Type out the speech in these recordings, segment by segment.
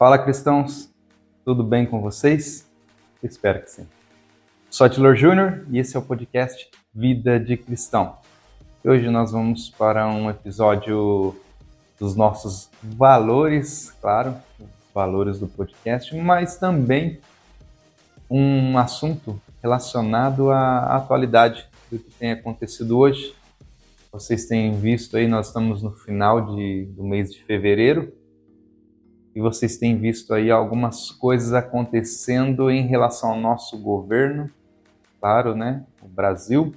Fala, cristãos! Tudo bem com vocês? Espero que sim. Sou Atilor Júnior e esse é o podcast Vida de Cristão. E hoje nós vamos para um episódio dos nossos valores, claro, os valores do podcast, mas também um assunto relacionado à atualidade do que tem acontecido hoje. Vocês têm visto aí, nós estamos no final do mês de fevereiro, e vocês têm visto aí algumas coisas acontecendo em relação ao nosso governo, claro, né, o Brasil,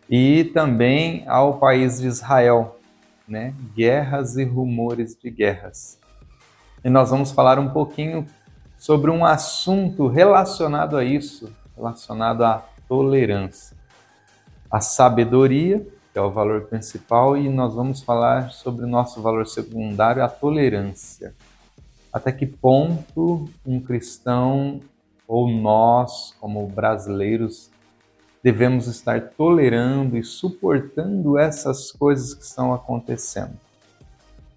e também ao país de Israel, né, guerras e rumores de guerras. E nós vamos falar um pouquinho sobre um assunto relacionado a isso, relacionado à tolerância, a sabedoria, que é o valor principal, e nós vamos falar sobre o nosso valor secundário, a tolerância. Até que ponto um cristão, ou nós, como brasileiros, devemos estar tolerando e suportando essas coisas que estão acontecendo?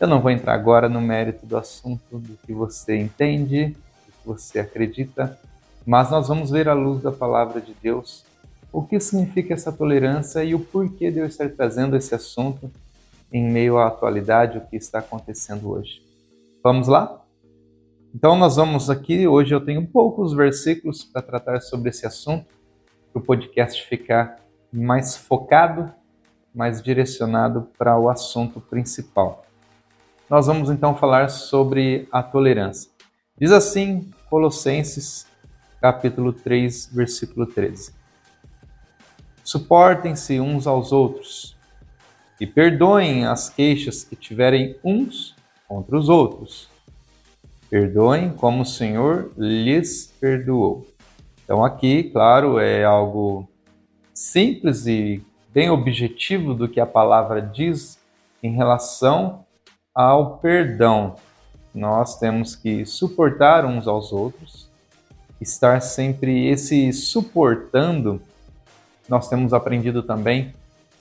Eu não vou entrar agora no mérito do assunto, do que você entende, do que você acredita, mas nós vamos ver à luz da palavra de Deus o que significa essa tolerância e o porquê de eu estar trazendo esse assunto em meio à atualidade, o que está acontecendo hoje. Vamos lá? Então nós vamos aqui, hoje eu tenho poucos versículos para tratar sobre esse assunto, para o podcast ficar mais focado, mais direcionado para o assunto principal. Nós vamos então falar sobre a tolerância. Diz assim, Colossenses, capítulo 3, versículo 13. Suportem-se uns aos outros e perdoem as queixas que tiverem uns contra os outros. Perdoem como o Senhor lhes perdoou. Então aqui, claro, é algo simples e bem objetivo do que a palavra diz em relação ao perdão. Nós temos que suportar uns aos outros, estar sempre esse suportando. Nós temos aprendido também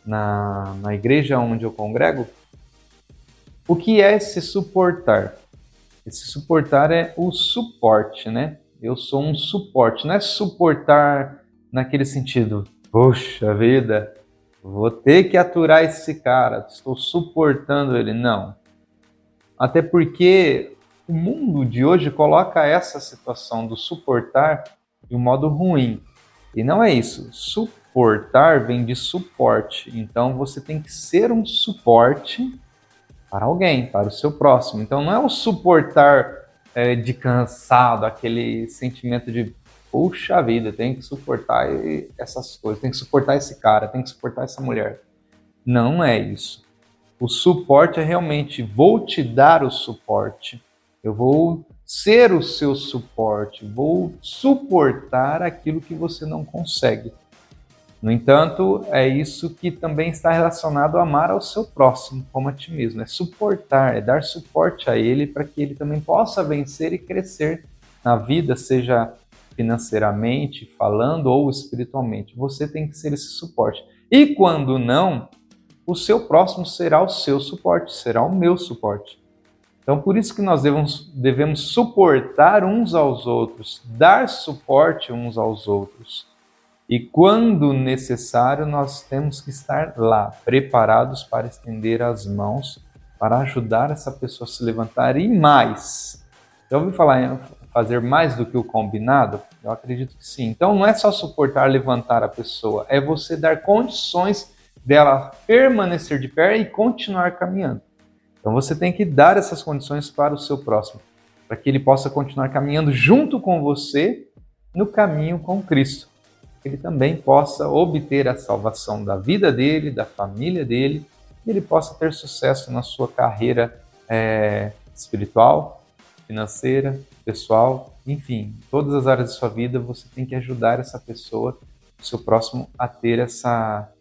na igreja onde eu congrego o que é esse suportar. Esse suportar é o suporte, né? Eu sou um suporte, não é suportar naquele sentido, poxa vida, vou ter que aturar esse cara, estou suportando ele. Não. Até porque o mundo de hoje coloca essa situação do suportar de um modo ruim. E não é isso. Suportar vem de suporte. Então você tem que ser um suporte para alguém, para o seu próximo. Então não é o suportar de cansado, aquele sentimento de puxa vida, tem que suportar essas coisas, tem que suportar esse cara, tem que suportar essa mulher. Não é isso. O suporte é realmente, vou te dar o suporte, eu vou ser o seu suporte, vou suportar aquilo que você não consegue. No entanto, é isso que também está relacionado a amar ao seu próximo como a ti mesmo. É suportar, é dar suporte a ele para que ele também possa vencer e crescer na vida, seja financeiramente falando ou espiritualmente. Você tem que ser esse suporte. E quando não, o seu próximo será o seu suporte, será o meu suporte. Então, por isso que nós devemos suportar uns aos outros, dar suporte uns aos outros. E quando necessário, nós temos que estar lá, preparados para estender as mãos, para ajudar essa pessoa a se levantar e mais. Já ouviu falar em fazer mais do que o combinado? Eu acredito que sim. Então não é só suportar, levantar a pessoa, é você dar condições dela permanecer de pé e continuar caminhando. Então você tem que dar essas condições para o seu próximo, para que ele possa continuar caminhando junto com você no caminho com Cristo. Ele também possa obter a salvação da vida dele, da família dele, e ele possa ter sucesso na sua carreira espiritual, financeira, pessoal, enfim, todas as áreas da sua vida você tem que ajudar essa pessoa, o seu próximo, a ter essa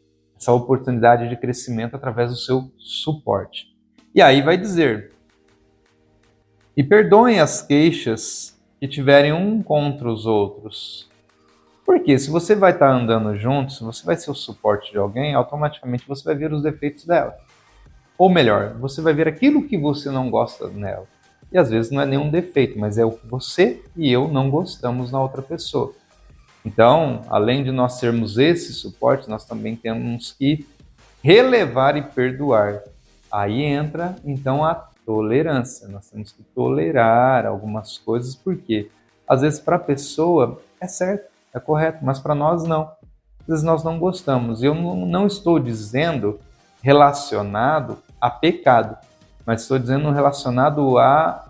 oportunidade de crescimento através do seu suporte. E aí vai dizer, e perdoem as queixas que tiverem um contra os outros. Porque se você vai estar andando junto, se você vai ser o suporte de alguém, automaticamente você vai ver os defeitos dela. Ou melhor, você vai ver aquilo que você não gosta nela. E às vezes não é nenhum defeito, mas é o que você e eu não gostamos na outra pessoa. Então, além de nós sermos esse suporte, nós também temos que relevar e perdoar. Aí entra, então, a tolerância. Nós temos que tolerar algumas coisas, porque às vezes para a pessoa é certo, é correto, mas para nós não. Às vezes nós não gostamos. Eu não estou dizendo relacionado a pecado, mas estou dizendo relacionado a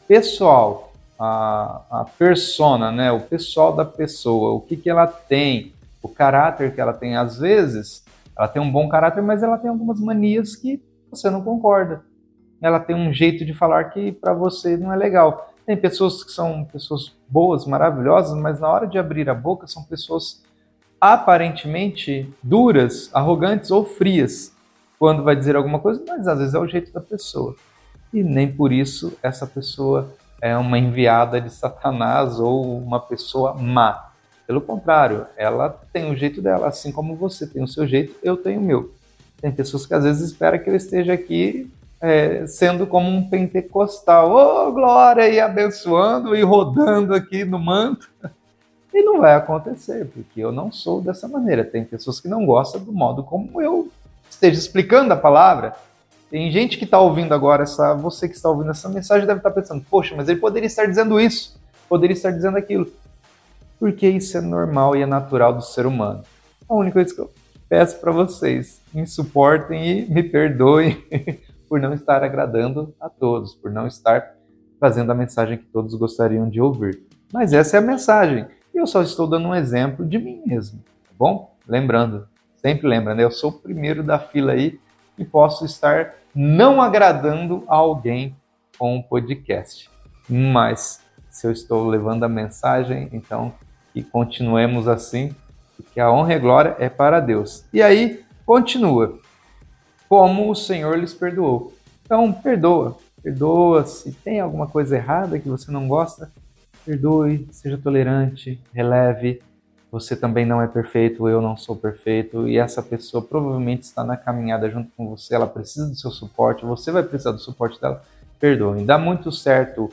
pessoal, a persona, né? O pessoal da pessoa, o que ela tem, o caráter que ela tem. Às vezes, ela tem um bom caráter, mas ela tem algumas manias que você não concorda. Ela tem um jeito de falar que para você não é legal. Tem pessoas que são pessoas boas, maravilhosas, mas na hora de abrir a boca são pessoas aparentemente duras, arrogantes ou frias quando vai dizer alguma coisa, mas às vezes é o jeito da pessoa. E nem por isso essa pessoa é uma enviada de Satanás ou uma pessoa má. Pelo contrário, ela tem o jeito dela, assim como você tem o seu jeito, eu tenho o meu. Tem pessoas que às vezes esperam que eu esteja aqui sendo como um pentecostal, glória, e abençoando e rodando aqui no manto. E não vai acontecer, porque eu não sou dessa maneira. Tem pessoas que não gostam do modo como eu esteja explicando a palavra. Tem gente que está ouvindo agora, você que está ouvindo essa mensagem deve estar pensando, poxa, mas ele poderia estar dizendo isso, poderia estar dizendo aquilo. Porque isso é normal e é natural do ser humano. A única coisa que eu peço para vocês, me suportem e me perdoem por não estar agradando a todos, por não estar trazendo a mensagem que todos gostariam de ouvir. Mas essa é a mensagem. Eu só estou dando um exemplo de mim mesmo, tá bom? Lembrando, sempre lembra, né? Eu sou o primeiro da fila aí e posso estar não agradando a alguém com um podcast. Mas se eu estou levando a mensagem, então que continuemos assim, porque a honra e a glória é para Deus. E aí, continua. Como o Senhor lhes perdoou. Então, perdoa. Perdoa. Se tem alguma coisa errada que você não gosta, perdoe, seja tolerante, releve. Você também não é perfeito, eu não sou perfeito, e essa pessoa provavelmente está na caminhada junto com você, ela precisa do seu suporte, você vai precisar do suporte dela. Perdoe. Dá muito certo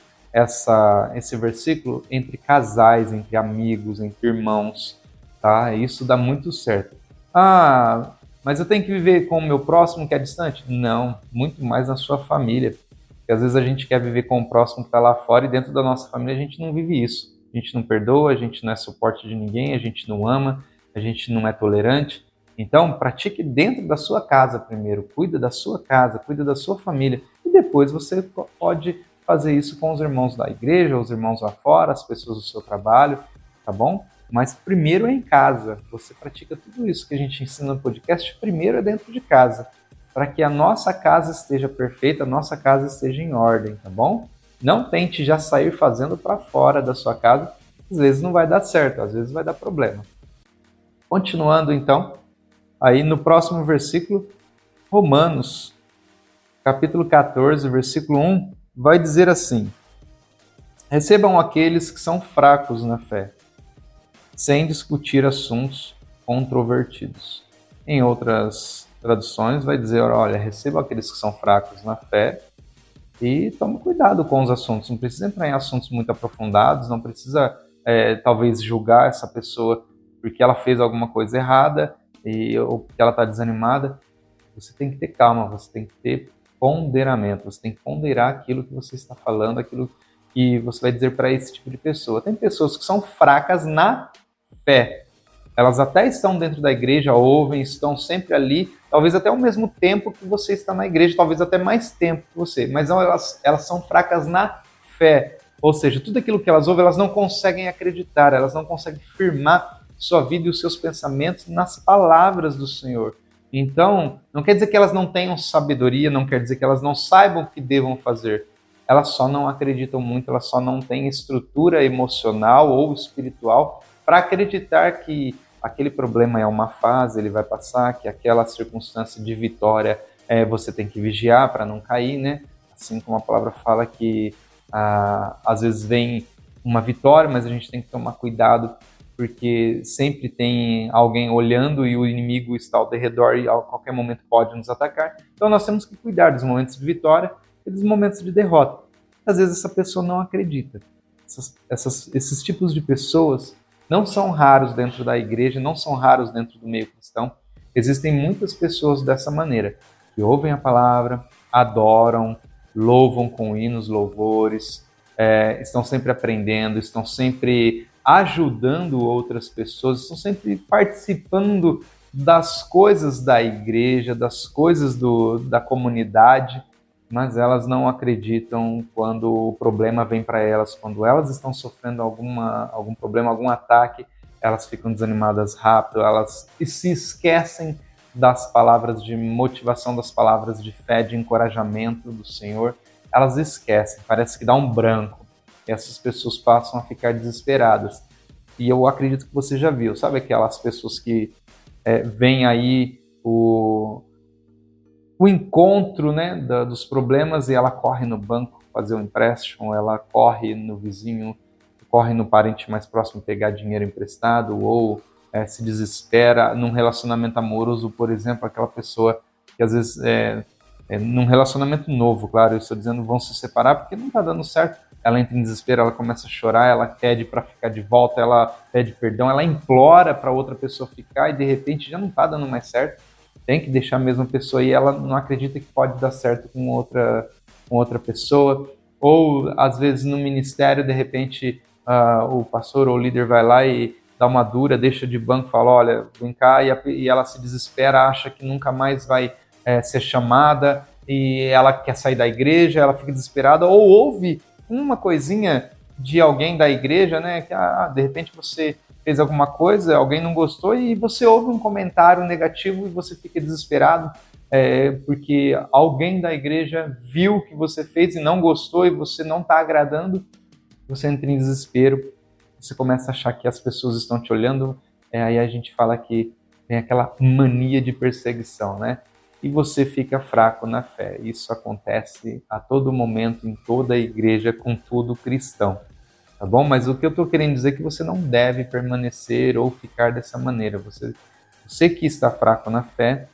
esse versículo entre casais, entre amigos, entre irmãos, tá? Isso dá muito certo. Ah, mas eu tenho que viver com o meu próximo que é distante? Não, muito mais na sua família. Porque às vezes a gente quer viver com o próximo que está lá fora e dentro da nossa família a gente não vive isso. A gente não perdoa, a gente não é suporte de ninguém, a gente não ama, a gente não é tolerante. Então, pratique dentro da sua casa primeiro, cuida da sua casa, cuida da sua família e depois você pode fazer isso com os irmãos da igreja, os irmãos lá fora, as pessoas do seu trabalho, tá bom? Mas primeiro é em casa. Você pratica tudo isso que a gente ensina no podcast, primeiro é dentro de casa, para que a nossa casa esteja perfeita, a nossa casa esteja em ordem, tá bom? Não tente já sair fazendo para fora da sua casa, às vezes não vai dar certo, às vezes vai dar problema. Continuando então, aí no próximo versículo, Romanos, capítulo 14, versículo 1, vai dizer assim: recebam aqueles que são fracos na fé, sem discutir assuntos controvertidos. Em outras traduções vai dizer, olha, receba aqueles que são fracos na fé e tome cuidado com os assuntos. Não precisa entrar em assuntos muito aprofundados, não precisa talvez julgar essa pessoa porque ela fez alguma coisa errada ou porque ela está desanimada. Você tem que ter calma, você tem que ter ponderamento, você tem que ponderar aquilo que você está falando, aquilo que você vai dizer para esse tipo de pessoa. Tem pessoas que são fracas na fé. Elas até estão dentro da igreja, ouvem, estão sempre ali, talvez até o mesmo tempo que você está na igreja, talvez até mais tempo que você, mas elas são fracas na fé. Ou seja, tudo aquilo que elas ouvem, elas não conseguem acreditar, elas não conseguem firmar sua vida e os seus pensamentos nas palavras do Senhor. Então, não quer dizer que elas não tenham sabedoria, não quer dizer que elas não saibam o que devam fazer. Elas só não acreditam muito, elas só não têm estrutura emocional ou espiritual para acreditar que aquele problema é uma fase, ele vai passar, que aquela circunstância de vitória você tem que vigiar para não cair, né? Assim como a palavra fala que às vezes vem uma vitória, mas a gente tem que tomar cuidado porque sempre tem alguém olhando e o inimigo está ao redor e a qualquer momento pode nos atacar. Então nós temos que cuidar dos momentos de vitória e dos momentos de derrota. às vezes essa pessoa não acredita. Esses tipos de pessoas não são raros dentro da igreja, não são raros dentro do meio cristão. Existem muitas pessoas dessa maneira, que ouvem a palavra, adoram, louvam com hinos, louvores, estão sempre aprendendo, estão sempre ajudando outras pessoas, estão sempre participando das coisas da igreja, das coisas da comunidade, mas elas não acreditam quando o problema vem para elas, quando elas estão sofrendo algum problema, algum ataque, elas ficam desanimadas rápido, elas se esquecem das palavras de motivação, das palavras de fé, de encorajamento do Senhor, elas esquecem, parece que dá um branco, e essas pessoas passam a ficar desesperadas. E eu acredito que você já viu, sabe aquelas pessoas que veem aí o encontro, né, dos problemas e ela corre no banco fazer um empréstimo, ela corre no vizinho, corre no parente mais próximo pegar dinheiro emprestado, ou se desespera num relacionamento amoroso, por exemplo, aquela pessoa que às vezes num relacionamento novo, claro, eu estou dizendo vão se separar porque não está dando certo, ela entra em desespero, ela começa a chorar, ela pede para ficar de volta, ela pede perdão, ela implora para outra pessoa ficar e de repente já não está dando mais certo, tem que deixar a mesma pessoa e ela não acredita que pode dar certo com outra pessoa, ou às vezes no ministério, de repente o pastor ou o líder vai lá e dá uma dura, deixa de banco, fala, olha, vem cá, e ela se desespera, acha que nunca mais vai ser chamada, e ela quer sair da igreja, ela fica desesperada, ou ouve uma coisinha de alguém da igreja, né, que de repente você fez alguma coisa, alguém não gostou, e você ouve um comentário negativo e você fica desesperado, porque alguém da igreja viu o que você fez e não gostou, e você não está agradando, você entra em desespero, você começa a achar que as pessoas estão te olhando, aí a gente fala que tem aquela mania de perseguição, né? E você fica fraco na fé. Isso acontece a todo momento, em toda a igreja, com todo cristão, tá bom? Mas o que eu estou querendo dizer é que você não deve permanecer ou ficar dessa maneira. Você que está fraco na fé,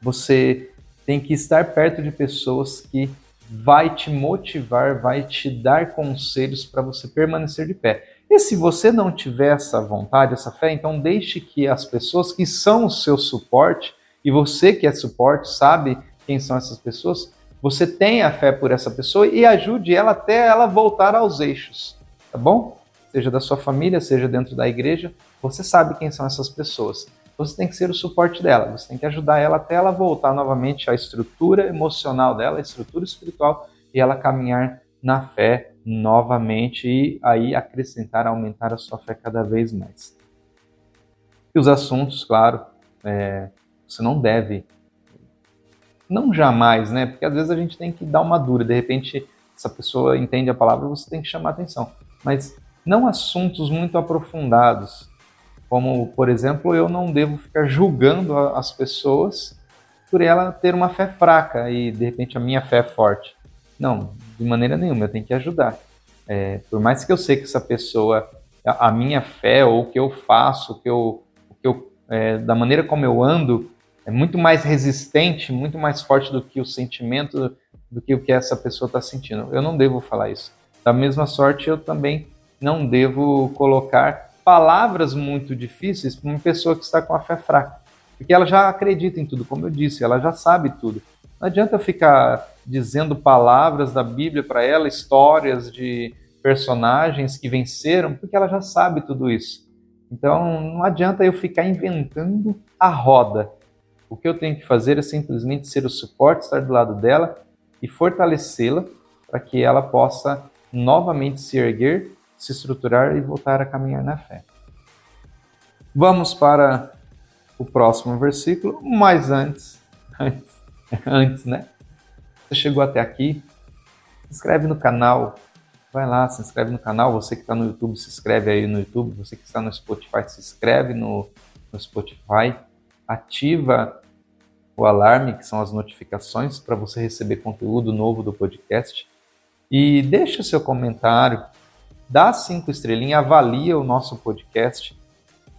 você tem que estar perto de pessoas que vai te motivar, vai te dar conselhos para você permanecer de pé. E se você não tiver essa vontade, essa fé, então deixe que as pessoas que são o seu suporte, e você que é suporte, sabe quem são essas pessoas, você tenha fé por essa pessoa e ajude ela até ela voltar aos eixos, tá bom? Seja da sua família, seja dentro da igreja, você sabe quem são essas pessoas. Você tem que ser o suporte dela, você tem que ajudar ela até ela voltar novamente à estrutura emocional dela, à estrutura espiritual, e ela caminhar na fé novamente e aí acrescentar, aumentar a sua fé cada vez mais. E os assuntos, claro, você não deve, não jamais, né? Porque às vezes a gente tem que dar uma dura, de repente essa pessoa entende a palavra, você tem que chamar atenção. Mas não assuntos muito aprofundados, como, por exemplo, eu não devo ficar julgando as pessoas por ela ter uma fé fraca e de repente a minha fé é forte. Não, de maneira nenhuma, eu tenho que ajudar. Por mais que eu sei que essa pessoa, a minha fé ou o que eu faço, da maneira como eu ando, é muito mais resistente, muito mais forte do que o sentimento, do que o que essa pessoa está sentindo. Eu não devo falar isso. Da mesma sorte, eu também não devo colocar palavras muito difíceis para uma pessoa que está com a fé fraca. Porque ela já acredita em tudo, como eu disse, ela já sabe tudo. Não adianta ficar dizendo palavras da Bíblia para ela, histórias de personagens que venceram, porque ela já sabe tudo isso. Então, não adianta eu ficar inventando a roda. O que eu tenho que fazer é simplesmente ser o suporte, estar do lado dela e fortalecê-la para que ela possa novamente se erguer, se estruturar e voltar a caminhar na fé. Vamos para o próximo versículo, mas antes, né? Você chegou até aqui, se inscreve no canal, vai lá, se inscreve no canal, você que está no YouTube, se inscreve aí no YouTube, você que está no Spotify, se inscreve no Spotify, ativa o alarme, que são as notificações, para você receber conteúdo novo do podcast, e deixa seu comentário, dá 5 estrelinhas, avalia o nosso podcast.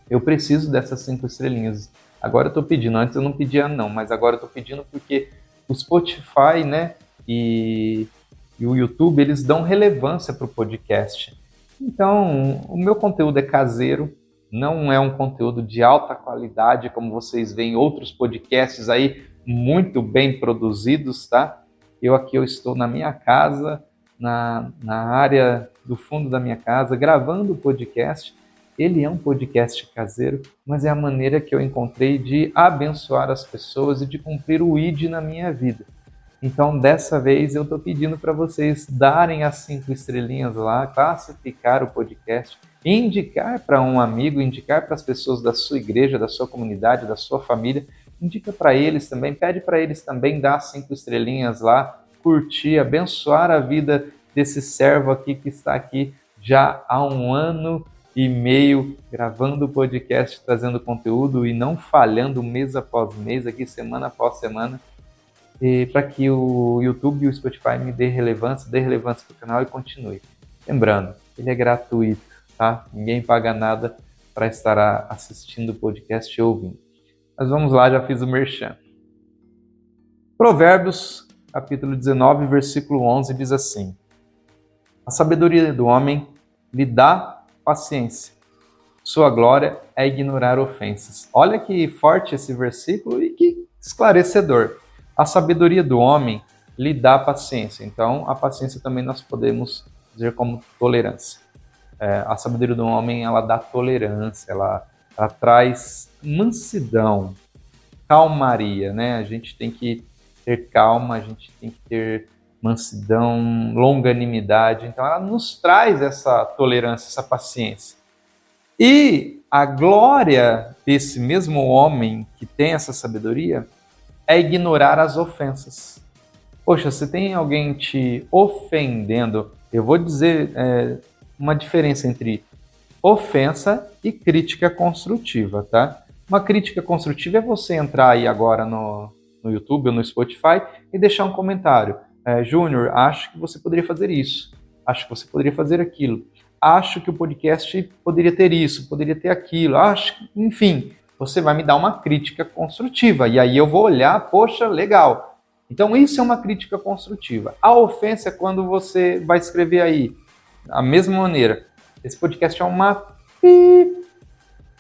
Eu preciso dessas 5 estrelinhas. Agora eu estou pedindo, antes eu não pedia não, mas agora eu estou pedindo porque o Spotify, né, e e o YouTube, eles dão relevância para o podcast. Então, o meu conteúdo é caseiro, não é um conteúdo de alta qualidade, como vocês veem em outros podcasts aí, muito bem produzidos, tá? Eu estou na minha casa, na área do fundo da minha casa, gravando o podcast. Ele é um podcast caseiro, mas é a maneira que eu encontrei de abençoar as pessoas e de cumprir o ID na minha vida. Então, dessa vez, eu estou pedindo para vocês darem as 5 estrelinhas lá, classificar o podcast, indicar para um amigo, indicar para as pessoas da sua igreja, da sua comunidade, da sua família, indica para eles também, pede para eles também dar 5 estrelinhas lá, curtir, abençoar a vida desse servo aqui que está aqui já há 1 ano e meio gravando o podcast, trazendo conteúdo e não falhando mês após mês, aqui semana após semana, para que o YouTube e o Spotify me dê relevância para o canal e continue. Lembrando, ele é gratuito, tá? Ninguém paga nada para estar assistindo o podcast e ouvindo. Mas vamos lá, já fiz o merchan. Provérbios, capítulo 19, versículo 11, diz assim: a sabedoria do homem lhe dá paciência, sua glória é ignorar ofensas. Olha que forte esse versículo e que esclarecedor. A sabedoria do homem lhe dá paciência. Então, a paciência também nós podemos dizer como tolerância. A sabedoria do homem, ela dá tolerância, ela traz mansidão, calmaria, né? A gente tem que ter calma, a gente tem que ter mansidão, longanimidade. Então, ela nos traz essa tolerância, essa paciência. E a glória desse mesmo homem que tem essa sabedoria é ignorar as ofensas. Poxa, se tem alguém te ofendendo, eu vou dizer uma diferença entre ofensa e crítica construtiva, tá? Uma crítica construtiva é você entrar aí agora no YouTube ou no Spotify e deixar um comentário. Júnior, acho que você poderia fazer isso. Acho que você poderia fazer aquilo. Acho que o podcast poderia ter isso, poderia ter aquilo. Enfim, você vai me dar uma crítica construtiva. E aí eu vou olhar, poxa, legal. Então isso é uma crítica construtiva. A ofensa é quando você vai escrever aí, da mesma maneira, esse podcast é uma...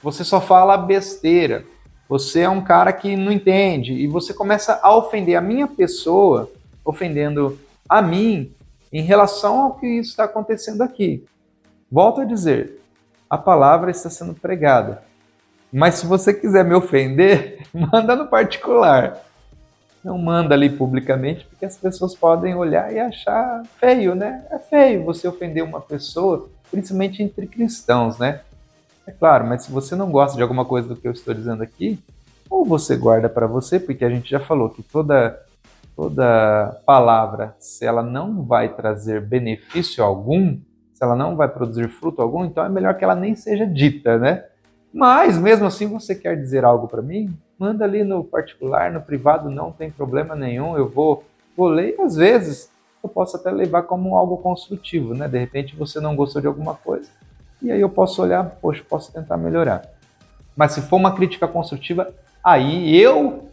Você só fala besteira. Você é um cara que não entende. E você começa a ofender a minha pessoa, ofendendo a mim, em relação ao que está acontecendo aqui. Volto a dizer, a palavra está sendo pregada. Mas se você quiser me ofender, manda no particular. Não manda ali publicamente, porque as pessoas podem olhar e achar feio, né? É feio você ofender uma pessoa, principalmente entre cristãos, né? É claro, mas se você não gosta de alguma coisa do que eu estou dizendo aqui, ou você guarda para você, porque a gente já falou que toda palavra, se ela não vai trazer benefício algum, se ela não vai produzir fruto algum, então é melhor que ela nem seja dita, né? Mas, mesmo assim, você quer dizer algo para mim? Manda ali no particular, no privado, não tem problema nenhum, eu vou ler e às vezes eu posso até levar como algo construtivo, né? De repente você não gostou de alguma coisa e aí eu posso olhar, poxa, posso tentar melhorar. Mas se for uma crítica construtiva, aí eu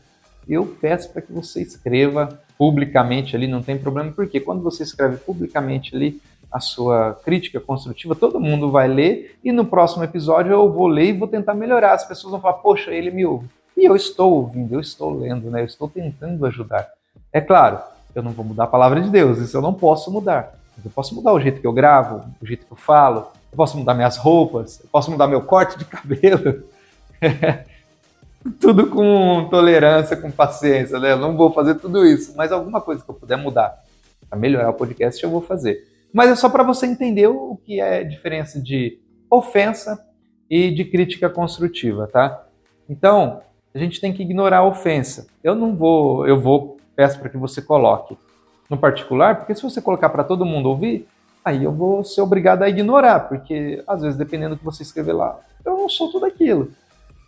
peço para que você escreva publicamente ali, não tem problema, porque quando você escreve publicamente ali a sua crítica construtiva, todo mundo vai ler e no próximo episódio eu vou ler e vou tentar melhorar. As pessoas vão falar, poxa, ele me ouve. E eu estou ouvindo, eu estou lendo, né? Eu estou tentando ajudar. É claro, eu não vou mudar a palavra de Deus, isso eu não posso mudar. Eu posso mudar o jeito que eu gravo, o jeito que eu falo, eu posso mudar minhas roupas, eu posso mudar meu corte de cabelo. Tudo com tolerância, com paciência, né? Eu não vou fazer tudo isso, mas alguma coisa que eu puder mudar para melhorar o podcast eu vou fazer. Mas é só para você entender o que é a diferença de ofensa e de crítica construtiva, tá? Então, a gente tem que ignorar a ofensa. Peço para que você coloque no particular, porque se você colocar para todo mundo ouvir, aí eu vou ser obrigado a ignorar, porque às vezes, dependendo do que você escrever lá, eu não sou tudo aquilo.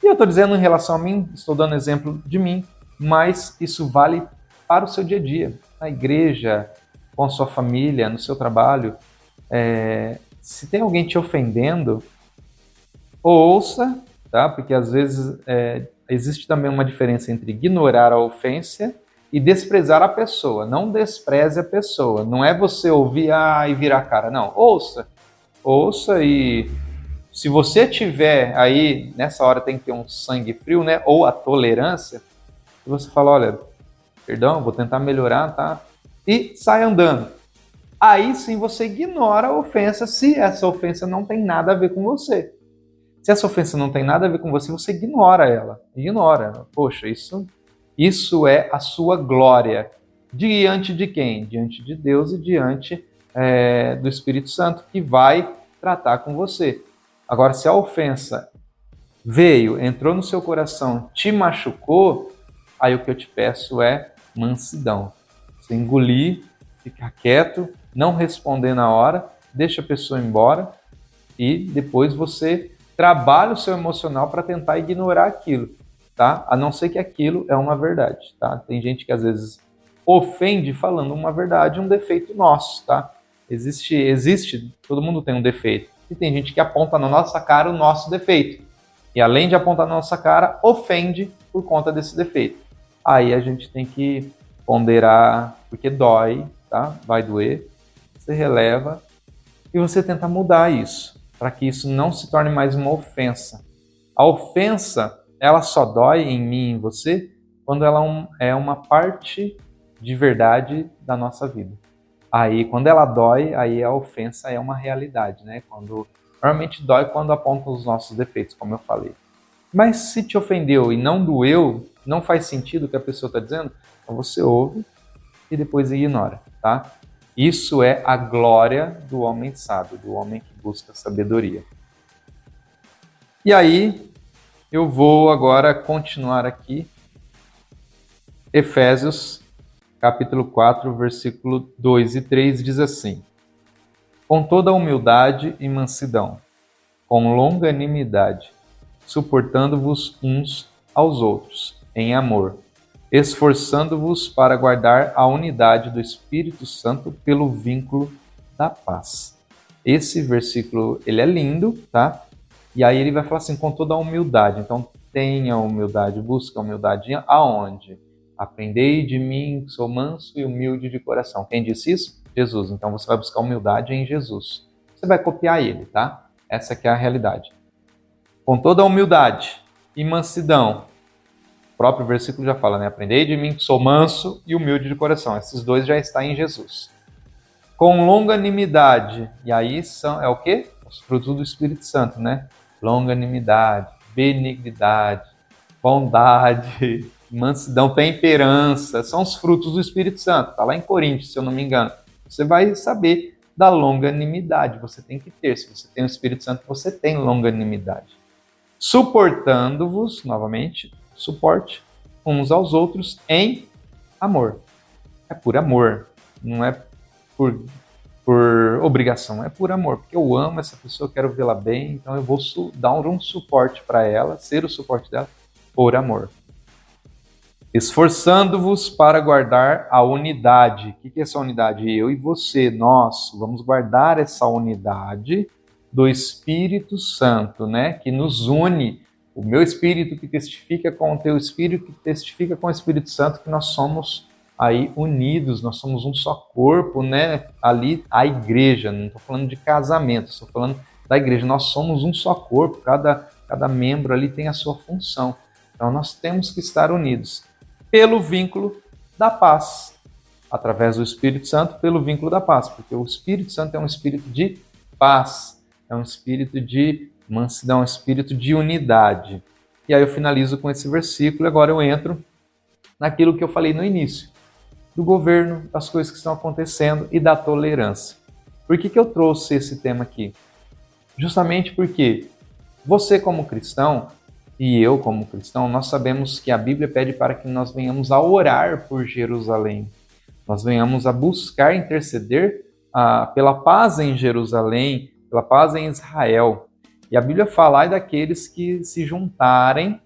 E eu estou dizendo em relação a mim, estou dando exemplo de mim, mas isso vale para o seu dia a dia, na igreja, com a sua família, no seu trabalho. Se tem alguém te ofendendo, ouça, tá? Porque às vezes existe também uma diferença entre ignorar a ofensa e desprezar a pessoa. Não despreze a pessoa. Não é você ouvir e virar a cara. Não, ouça. Ouça e se você tiver aí, nessa hora tem que ter um sangue frio, né? Ou a tolerância, e você fala, olha, perdão, vou tentar melhorar, tá? E sai andando. Aí sim você ignora a ofensa se essa ofensa não tem nada a ver com você. Se essa ofensa não tem nada a ver com você, você ignora ela. Ignora. Poxa, isso é a sua glória. Diante de quem? Diante de Deus e diante do Espírito Santo, que vai tratar com você. Agora, se a ofensa veio, entrou no seu coração, te machucou, aí o que eu te peço é mansidão. Você engolir, ficar quieto, não responder na hora, deixa a pessoa embora e depois você trabalha o seu emocional para tentar ignorar aquilo, tá? A não ser que aquilo é uma verdade, tá? Tem gente que às vezes ofende falando uma verdade, um defeito nosso, tá? Existe, todo mundo tem um defeito. E tem gente que aponta na nossa cara o nosso defeito. E além de apontar na nossa cara, ofende por conta desse defeito. Aí a gente tem que ponderar, porque dói, tá? Vai doer. Você releva e você tenta mudar isso, para que isso não se torne mais uma ofensa. A ofensa, ela só dói em mim e em você quando ela é uma parte de verdade da nossa vida. Aí, quando ela dói, aí a ofensa é uma realidade, né? Normalmente dói quando aponta os nossos defeitos, como eu falei. Mas se te ofendeu e não doeu, não faz sentido o que a pessoa está dizendo, então você ouve e depois ignora, tá? Isso é a glória do homem sábio, do homem que busca sabedoria. E aí, eu vou agora continuar aqui. Efésios, capítulo 4, versículo 2 e 3 diz assim: com toda humildade e mansidão, com longanimidade, suportando-vos uns aos outros, em amor, esforçando-vos para guardar a unidade do Espírito Santo pelo vínculo da paz. Esse versículo, ele é lindo, tá? E aí ele vai falar assim, com toda a humildade. Então, tenha humildade, busca a humildade. Aonde? Aprendei de mim, que sou manso e humilde de coração. Quem disse isso? Jesus. Então, você vai buscar humildade em Jesus. Você vai copiar ele, tá? Essa que é a realidade. Com toda a humildade e mansidão. O próprio versículo já fala, né? Aprendei de mim, que sou manso e humilde de coração. Esses dois já estão em Jesus. Com longanimidade. E aí é o quê? Os frutos do Espírito Santo, né? Longanimidade, benignidade, bondade, mansidão, temperança. São os frutos do Espírito Santo. Está lá em Coríntios, se eu não me engano. Você vai saber da longanimidade. Você tem que ter. Se você tem o Espírito Santo, você tem longanimidade. Suportando-vos, novamente, suporte uns aos outros em amor. É por amor, não é por obrigação, é por amor, porque eu amo essa pessoa, quero vê-la bem, então eu vou dar um suporte para ela, ser o suporte dela, por amor. Esforçando-vos para guardar a unidade. O que é essa unidade? Eu e você, nós, vamos guardar essa unidade do Espírito Santo, né? Que nos une, o meu Espírito que testifica com o teu Espírito, que testifica com o Espírito Santo, que nós somos aí unidos, nós somos um só corpo, né? Ali a igreja, não estou falando de casamento, estou falando da igreja, nós somos um só corpo, cada membro ali tem a sua função, então nós temos que estar unidos pelo vínculo da paz, através do Espírito Santo, pelo vínculo da paz, porque o Espírito Santo é um espírito de paz, é um espírito de mansidão, é um espírito de unidade. E aí eu finalizo com esse versículo e agora eu entro naquilo que eu falei no início, do governo, das coisas que estão acontecendo e da tolerância. Por que eu trouxe esse tema aqui? Justamente porque você como cristão e eu como cristão, nós sabemos que a Bíblia pede para que nós venhamos a orar por Jerusalém. Nós venhamos a buscar interceder pela paz em Jerusalém, pela paz em Israel. E a Bíblia fala daqueles que se juntarem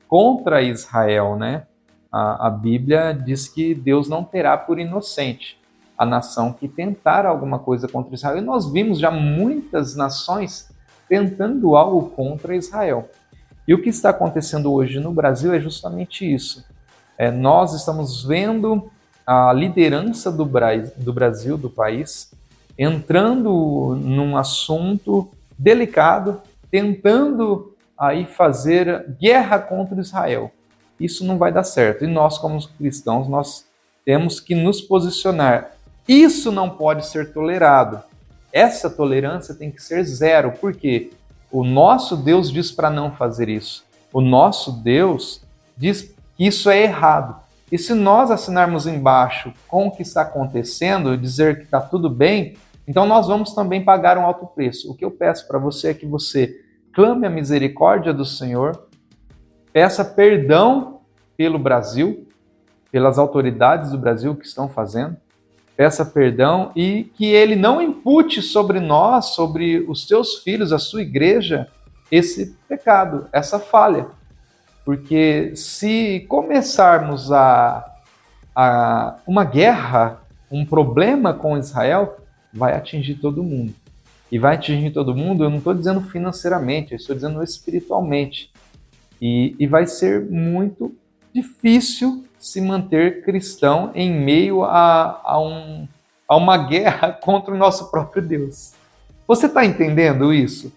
contra Israel, né? A Bíblia diz que Deus não terá por inocente a nação que tentar alguma coisa contra Israel. E nós vimos já muitas nações tentando algo contra Israel. E o que está acontecendo hoje no Brasil é justamente isso. Nós estamos vendo a liderança do Brasil, do país, entrando num assunto delicado, tentando aí fazer guerra contra Israel. Isso não vai dar certo. E nós, como cristãos, nós temos que nos posicionar. Isso não pode ser tolerado. Essa tolerância tem que ser zero. Por quê? O nosso Deus diz para não fazer isso. O nosso Deus diz que isso é errado. E se nós assinarmos embaixo com o que está acontecendo, dizer que está tudo bem, então nós vamos também pagar um alto preço. O que eu peço para você é que você clame a misericórdia do Senhor, peça perdão pelo Brasil, pelas autoridades do Brasil que estão fazendo, peça perdão e que Ele não impute sobre nós, sobre os seus filhos, a sua igreja, esse pecado, essa falha. Porque se começarmos uma guerra, um problema com Israel, vai atingir todo mundo. E vai atingir todo mundo, eu não estou dizendo financeiramente, eu estou dizendo espiritualmente. E vai ser muito difícil se manter cristão em meio a uma guerra contra o nosso próprio Deus. Você está entendendo isso?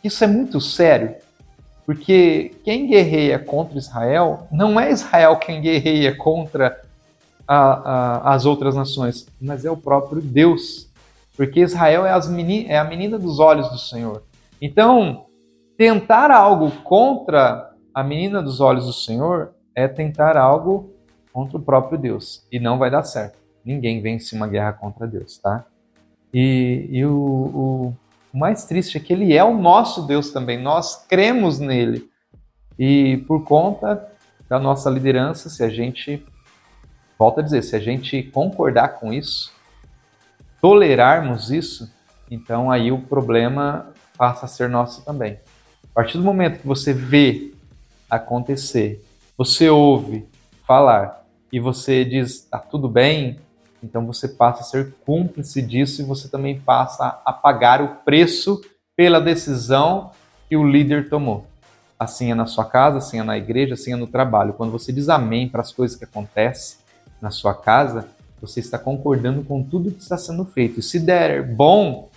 Isso é muito sério. Porque quem guerreia contra Israel, não é Israel quem guerreia contra as outras nações, mas é o próprio Deus. Porque Israel é a menina dos olhos do Senhor. Então, tentar algo contra a menina dos olhos do Senhor é tentar algo contra o próprio Deus. E não vai dar certo. Ninguém vence uma guerra contra Deus, tá? E o mais triste é que Ele é o nosso Deus também. Nós cremos nele. E por conta da nossa liderança, se a gente, volto a dizer, se a gente concordar com isso, tolerarmos isso, então aí o problema passa a ser nosso também. A partir do momento que você vê acontecer, você ouve falar e você diz, tá tudo bem, então você passa a ser cúmplice disso e você também passa a pagar o preço pela decisão que o líder tomou. Assim é na sua casa, assim é na igreja, assim é no trabalho. Quando você diz amém para as coisas que acontecem na sua casa, você está concordando com tudo que está sendo feito. E se der bom,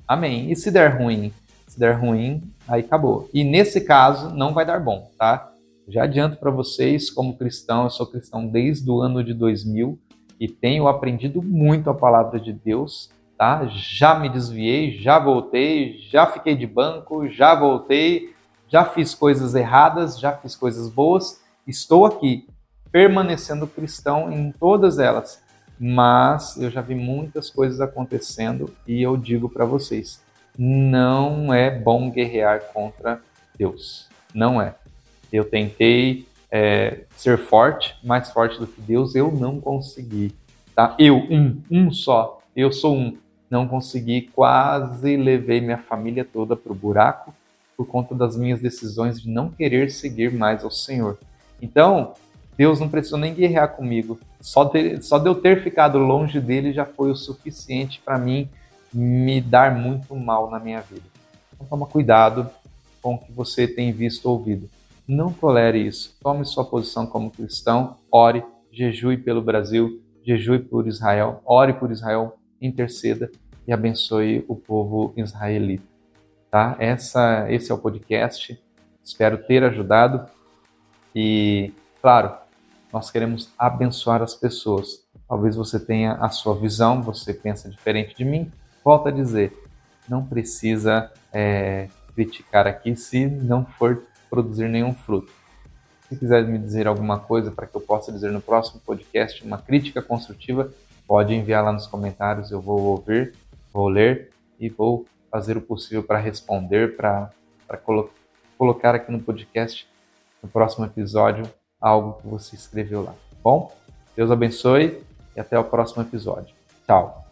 amém. E se der ruim? Se der ruim, aí acabou. E nesse caso, não vai dar bom, tá? Já adianto para vocês, como cristão, eu sou cristão desde o ano de 2000 e tenho aprendido muito a palavra de Deus, tá? Já me desviei, já voltei, já fiquei de banco, já voltei, já fiz coisas erradas, já fiz coisas boas. Estou aqui, permanecendo cristão em todas elas. Mas eu já vi muitas coisas acontecendo e eu digo para vocês, não é bom guerrear contra Deus. Não é. Eu tentei ser forte, mais forte do que Deus, eu não consegui. Tá? Um só, eu sou um. Não consegui, quase levei minha família toda para o buraco por conta das minhas decisões de não querer seguir mais ao Senhor. Então, Deus não precisou nem guerrear comigo. Só de eu ter ficado longe dele já foi o suficiente para mim me dar muito mal na minha vida. Então toma cuidado com o que você tem visto ou ouvido. Não tolere isso. Tome sua posição como cristão, ore, jejue pelo Brasil, jejue por Israel, ore por Israel, interceda e abençoe o povo israelita. Tá? Esse é o podcast. Espero ter ajudado e, claro, nós queremos abençoar as pessoas. Talvez você tenha a sua visão, você pensa diferente de mim. Volto a dizer, não precisa criticar aqui se não for produzir nenhum fruto. Se quiser me dizer alguma coisa para que eu possa dizer no próximo podcast, uma crítica construtiva, pode enviar lá nos comentários, eu vou ouvir, vou ler e vou fazer o possível para responder, para colocar aqui no podcast, no próximo episódio, algo que você escreveu lá. Bom, Deus abençoe e até o próximo episódio. Tchau!